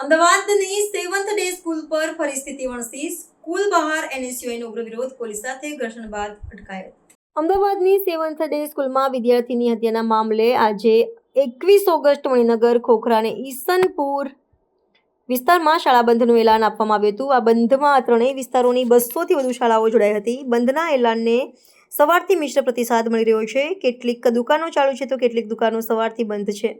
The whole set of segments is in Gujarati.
અમદાવાદની સેવન્થ ડે સ્કૂલ પર ફરી સ્થિતિ વણસી. સ્કૂલ બહાર એનએસયુઆઈનો ઉગ્ર વિરોધ, પોલીસ સાથે ઘર્ષણ બાદ અટકાયત. અમદાવાદની સેવન્થ ડે સ્કૂલમાં વિદ્યાર્થીની હત્યાના મામલે આજે 21 ઓગસ્ટ મણિનગર, ખોખરા અને ઈસનપુર વિસ્તારમાં શાળા બંધનું એલાન આપવામાં આવ્યું હતું. આ બંધમાં ત્રણેય વિસ્તારોની 200થી વધુ શાળાઓ જોડાઈ હતી. બંધના એલાનને સવારથી મિશ્ર પ્રતિસાદ મળી રહ્યો છે. કેટલીક દુકાનો ચાલુ છે તો કેટલીક દુકાનો સવારથી બંધ છે.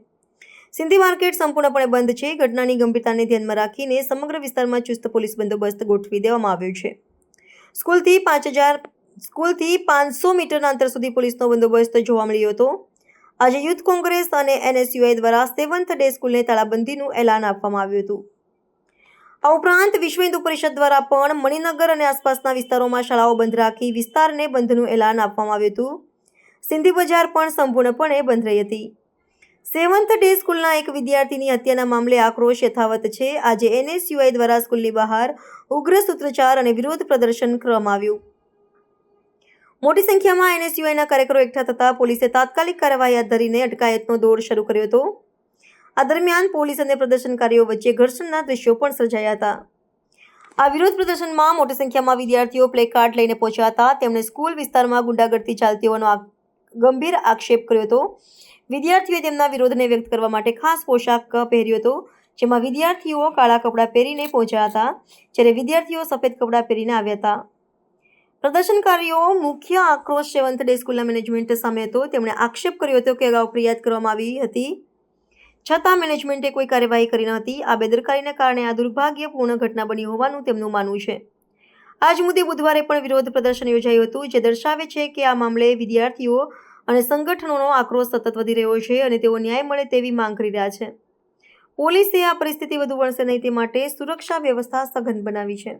સિંધી માર્કેટ સંપૂર્ણપણે બંધ છે. ઘટનાની ગંભીરતાને ધ્યાનમાં રાખીને સમગ્ર વિસ્તારમાં ચુસ્ત પોલીસ બંદોબસ્ત ગોઠવી દેવામાં આવ્યો છે. સ્કૂલથી 500 મીટરના અંતર સુધી પોલીસનો બંદોબસ્ત જોવા મળ્યો હતો. આજે યુથ કોંગ્રેસ અને એનએસયુઆઈ દ્વારા સેવન્થ ડે સ્કૂલને તાળાબંધીનું એલાન આપવામાં આવ્યું હતું. આ ઉપરાંત વિશ્વ હિન્દુ પરિષદ દ્વારા પણ મણિનગર અને આસપાસના વિસ્તારોમાં શાળાઓ બંધ રાખી વિસ્તારને બંધનું એલાન આપવામાં આવ્યું હતું. સિંધી બજાર પણ સંપૂર્ણપણે બંધ રહી હતી. સેવન્થ ડે સ્કૂલના એક વિદ્યાર્થીની હત્યાના મામલે આક્રોશ યથાવત છે. આજે એનએસયુઆઈ દ્વારા સ્કૂલની બહાર ઉગ્ર સૂત્રોચ્ચાર અને વિરોધ પ્રદર્શન કરવામાં આવ્યું. મોટી સંખ્યામાં એનએસયુઆઈના કાર્યકરો એકઠા થતા પોલીસે તાત્કાલિક કાર્યવાહી હાથ ધરીને અટકાયતનો દોર શરૂ કર્યો હતો. આ દરમિયાન પોલીસ અને પ્રદર્શનકારીઓ વચ્ચે ઘર્ષણના દ્રશ્યો પણ સર્જાયા હતા. આ વિરોધ પ્રદર્શનમાં મોટી સંખ્યામાં વિદ્યાર્થીઓ પ્લેકાર્ડ લઈને પહોંચ્યા હતા. તેમણે સ્કૂલ વિસ્તારમાં ગુંડાગર્દી ચાલતી હોવાનો ગંભીર આક્ષેપ કર્યો હતો. વિદ્યાર્થીઓએ તેમના વિરોધને વ્યક્ત કરવા માટે ખાસ પોશાક પહેર્યો હતો, જેમાં વિદ્યાર્થીઓ કાળા કપડાં પહેરીને પહોંચ્યા હતા, જ્યારે વિદ્યાર્થીઓ સફેદ કપડાં પહેરીને આવ્યા હતા. પ્રદર્શનકારીઓ મુખ્ય આક્રોશ સેવન્થ ડે સ્કૂલના મેનેજમેન્ટ સામે હતો. તેમણે આક્ષેપ કર્યો હતો કે અગાઉ ફરિયાદ કરવામાં આવી હતી, છતાં મેનેજમેન્ટે કોઈ કાર્યવાહી કરી ન હતી. આ બેદરકારીને કારણે આ દુર્ભાગ્યપૂર્ણ ઘટના બની હોવાનું તેમનું માનવું છે. આ જ મુદ્દે બુધવારે પણ વિરોધ પ્રદર્શન યોજાયું હતું, જે દર્શાવે છે કે આ મામલે વિદ્યાર્થીઓ અને સંગઠનોનો આક્રોશ સતત વધી રહ્યો છે અને તેઓ ન્યાય મળે તેવી માંગ કરી રહ્યા છે. પોલીસે આ પરિસ્થિતિ વધુ વણસે નહીં તે માટે સુરક્ષા વ્યવસ્થા સઘન બનાવી છે.